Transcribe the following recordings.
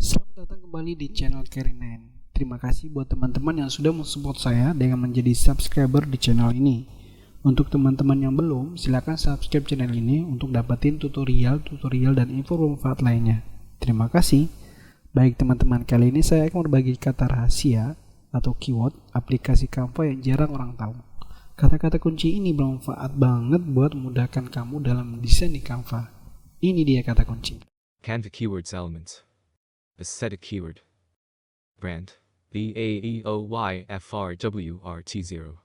Selamat datang kembali di channel Kerinen. Terima kasih buat teman-teman yang sudah mensupport saya dengan menjadi subscriber di channel ini. Untuk teman-teman yang belum, silakan subscribe channel ini untuk dapetin tutorial dan info bermanfaat lainnya. Terima kasih. Baik teman-teman, kali ini saya akan berbagi kata rahasia atau keyword aplikasi Canva yang jarang orang tahu. Kata-kata kunci ini bermanfaat banget buat memudahkan kamu dalam desain di Canva. Ini dia kata kunci. Canva keywords elements. Aesthetic keyword. Brand. BAEOYFRWRT0.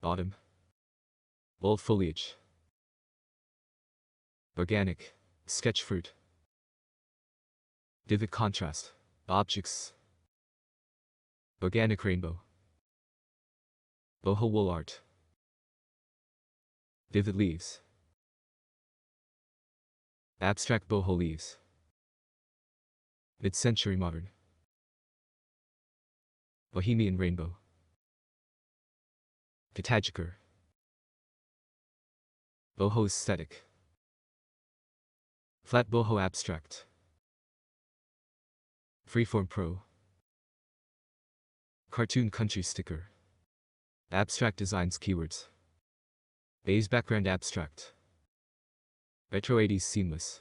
Autumn. Bold foliage. Organic. Sketch fruit. Vivid contrast. Objects. Organic rainbow. Boho wool art. Vivid leaves. Abstract boho leaves. Mid-century modern. Bohemian rainbow. Katajiker. Boho aesthetic. Flat boho abstract. Freeform pro. Cartoon country sticker. Abstract designs keywords. Beige background abstract. Retro 80s seamless.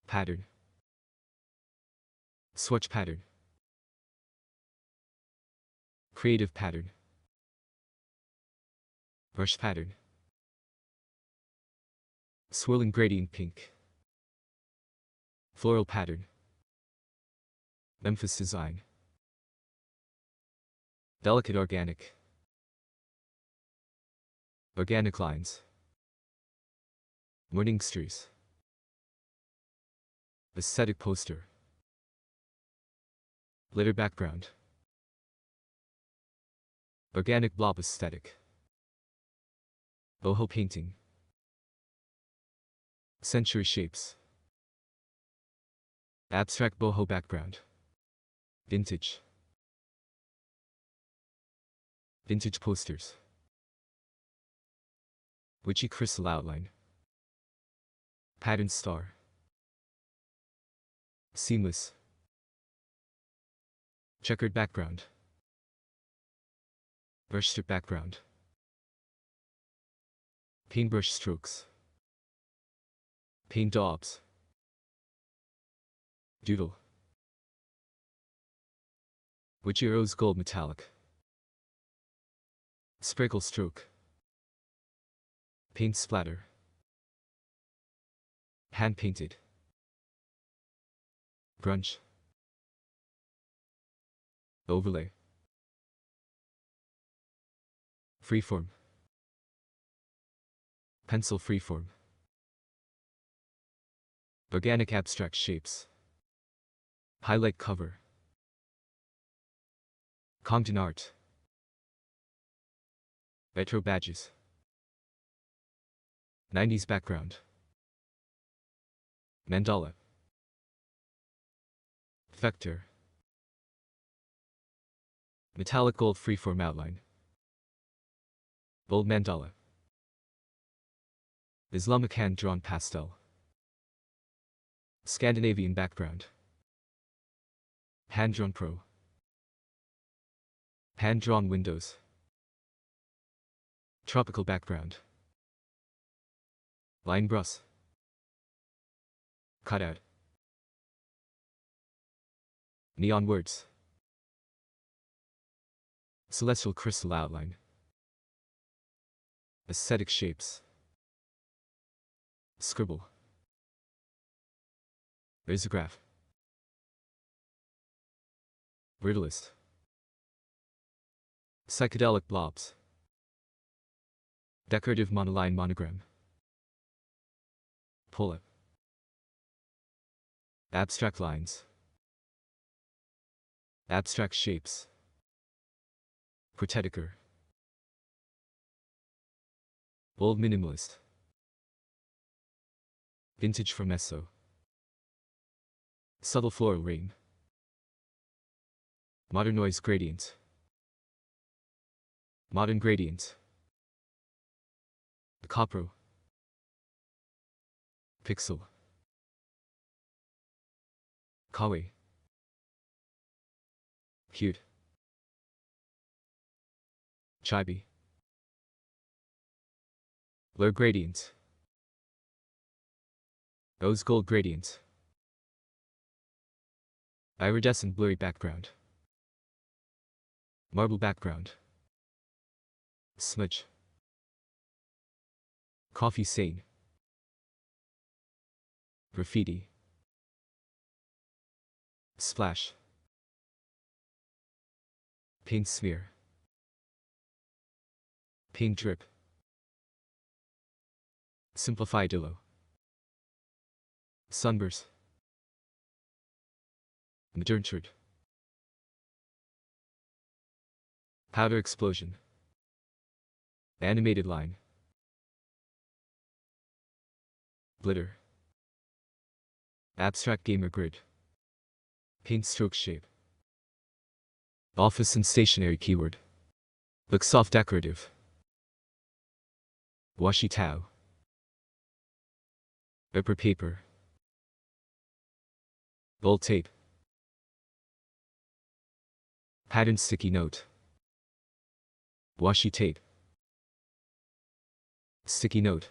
Pattern. Swatch pattern. Creative pattern. Brush pattern. Swirling gradient pink. Floral pattern. Memphis design. Delicate organic. Organic lines. Morning streets. Aesthetic poster. Glitter background. Organic blob aesthetic. Boho painting. Century shapes. Abstract boho background. Vintage. Vintage posters. Witchy crystal outline. Pattern star. Seamless. Checkered background. Brush strip background. Paintbrush strokes. Paint daubs. Doodle. Witchy rose gold metallic. Sprinkle stroke. Paint splatter. Hand painted. Grunge. Overlay. Freeform. Pencil freeform. Organic abstract shapes. Highlight cover. Congdon art. Retro badges. 90s background. Mandala. Vector. Metallic gold freeform outline. Bold mandala. Islamic hand-drawn pastel. Scandinavian background. Hand-drawn pro. Hand-drawn windows. Tropical background. Line brush. Cutout. Neon words. Celestial crystal outline. Aesthetic shapes. Scribble. Risograph. Brittlest. Psychedelic blobs. Decorative monoline monogram. Pull-up. Abstract lines. Abstract shapes. Protetiker. Bold minimalist. Vintage from Esso. Subtle floral rain. Modern noise gradient. Modern gradient. Copro. Pixel. kawaii, cute, chibi, blur gradients, rose gold gradients, iridescent blurry background, marble background, smudge, coffee stain, graffiti, splash, paint smear, paint drip, simplified illo, sunburst, moderntured, powder explosion, animated line, glitter, abstract gamer grid, paint stroke shape, office and stationery keyword, look soft decorative, washi towel, upper paper, bold tape, pattern sticky note, washi tape, sticky note,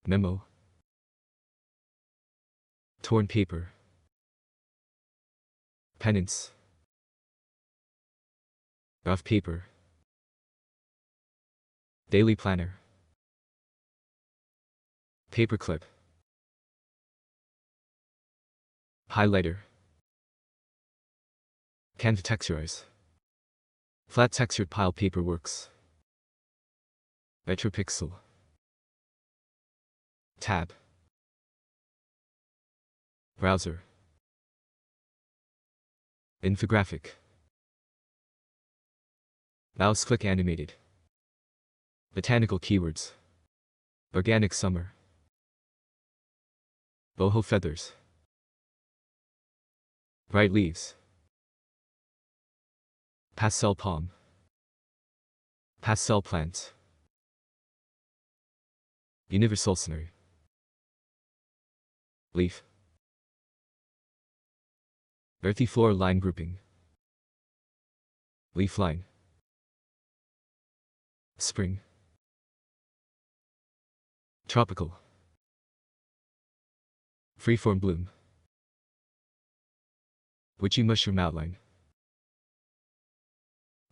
memo, torn paper, penance, rough paper, daily planner, paperclip, highlighter, Canva texturize, flat textured pile paper works, metropixel, tab, browser, infographic, mouse click animated, botanical keywords, organic summer, boho feathers, bright leaves, pastel palm, pastel plants, universal scenery, leaf, earthy floor line grouping, leaf line, spring, tropical, freeform bloom, witchy mushroom outline,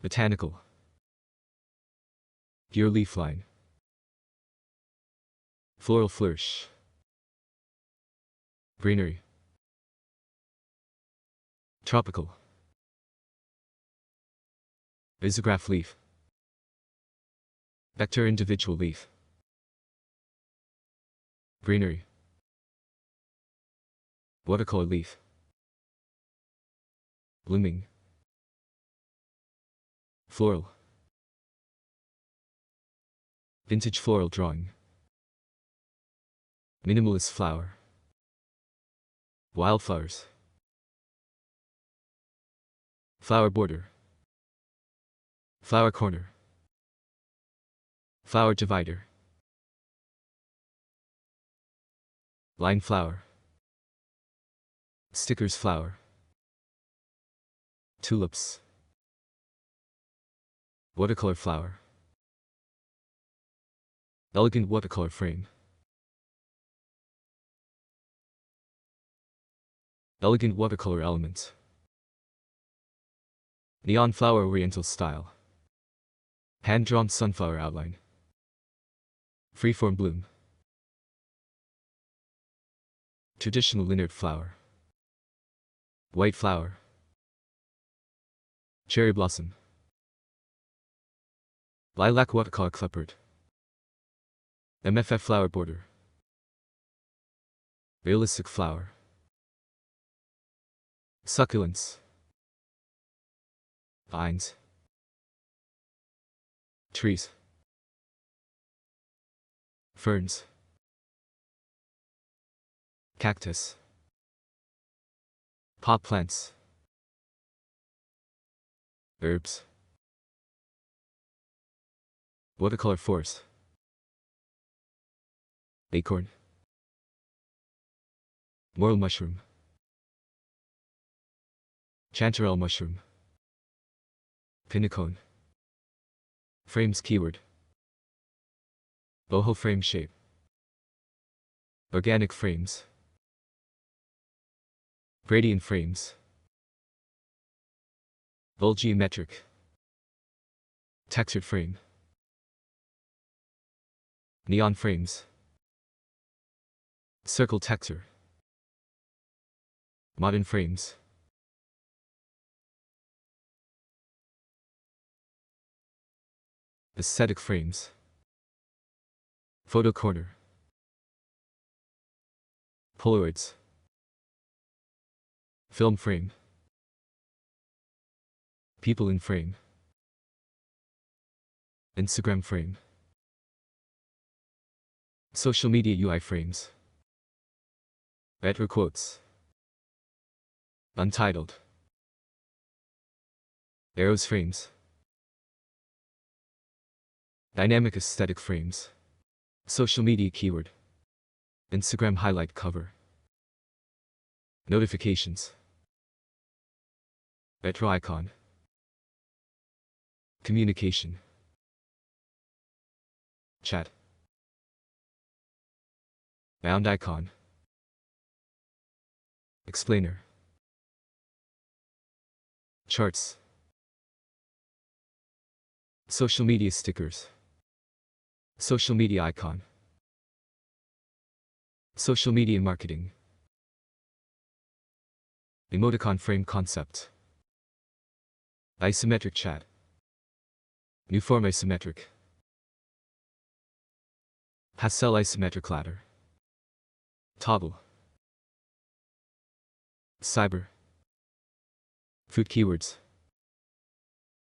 botanical, pure leaf line, floral flourish, greenery, tropical, isograph leaf, vector individual leaf, greenery, watercolor leaf, blooming, floral, vintage floral drawing, minimalist flower, wildflowers, flower border, flower corner, flower divider, line flower, stickers flower, tulips, watercolor flower, elegant watercolor frame, elegant watercolor elements, neon flower oriental style, hand-drawn sunflower outline, freeform bloom, traditional linear flower, white flower, cherry blossom, lilac watercolor clipboard, MFF flower border, realistic flower, succulents, vines, trees, ferns, cactus, pot plants, herbs, watercolor forest, acorn, Morel mushroom. Chanterelle mushroom. Pinnacone. Frames keyword. Boho frame shape. Organic frames. Gradient frames. Volgeometric. Textured frame. Neon frames. Circle texture. Modern frames. Aesthetic frames. Photo corner. Polaroids. Film frame. People in frame. Instagram frame. Social media UI frames. Retro quotes. Untitled. Arrows frames. Dynamic aesthetic frames. Social media keyword. Instagram highlight cover. Notifications. Retro icon. Communication. Chat. Bound icon. Explainer. Charts. Social media stickers. Social media icon. Social media marketing. Emoticon frame concept. Isometric chat. New form isometric. Pastel isometric ladder. Toggle. Cyber. Food keywords.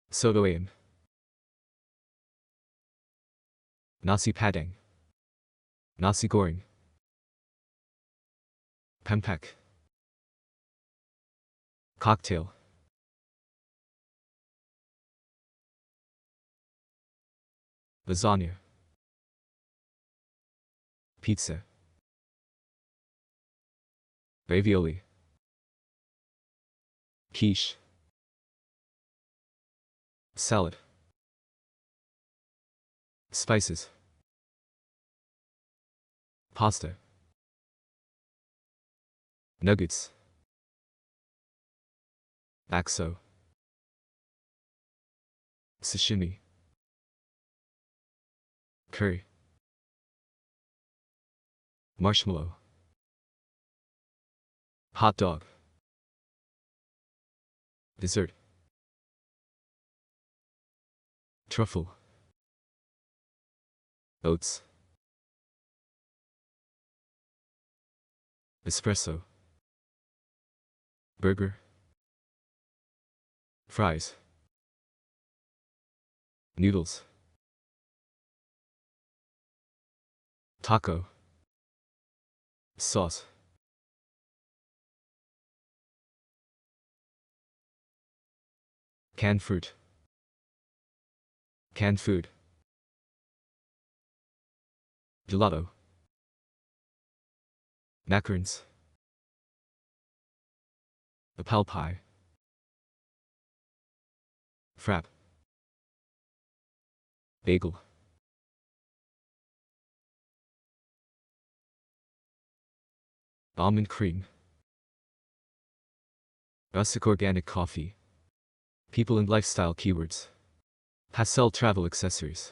Soto aim. Nasi Padang. Nasi Goreng. Pempek. Cocktail. Lasagna. Pizza. Ravioli. Quiche. Salad. Spices. Pasta. Nuggets. Axo. Sashimi. Curry. Marshmallow. Hot dog. Dessert. Truffle. Oats. Espresso. Burger. Fries. Noodles. Taco. Sauce. Canned fruit. Canned food. Gelato. Macarons. Apple pie. Frap. Bagel. Almond cream. Rustic organic coffee. People and lifestyle keywords. Pastel travel accessories.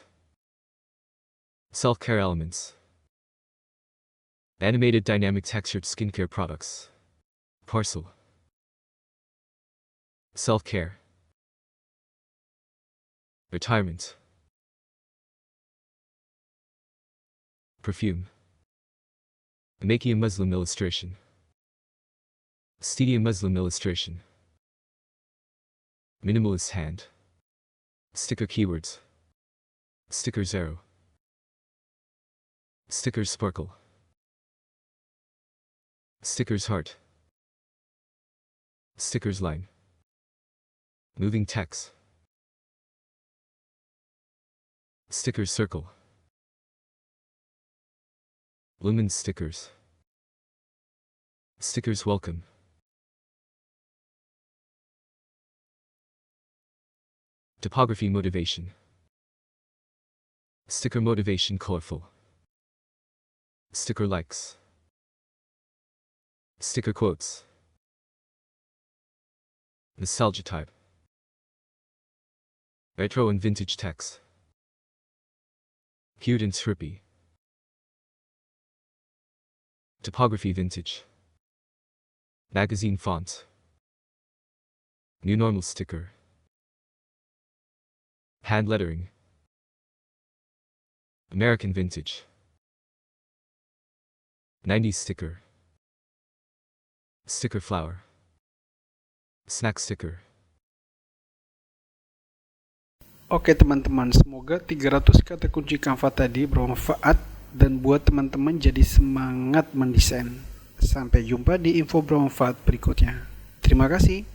Self-care elements. Animated dynamic textured skincare products. Parcel. Self-care. Retirement. Perfume. Making a Muslim illustration. Studio Muslim illustration. Minimalist hand. Sticker keywords. Stickers arrow. Stickers sparkle. Stickers heart. Stickers line. Moving text. Stickers circle. Lumen stickers. Stickers welcome. Typography motivation. Sticker motivation colorful. Sticker likes. Sticker quotes. Nostalgia type. Retro and vintage text. Cute and trippy. Typography vintage. Magazine font. New normal sticker. Hand lettering. American vintage. 90s sticker. Sticker flower. Snack sticker. Oke teman-teman, semoga 300 kata kunci Canva tadi bermanfaat dan buat teman-teman jadi semangat mendesain. Sampai jumpa di info bermanfaat berikutnya. Terima kasih.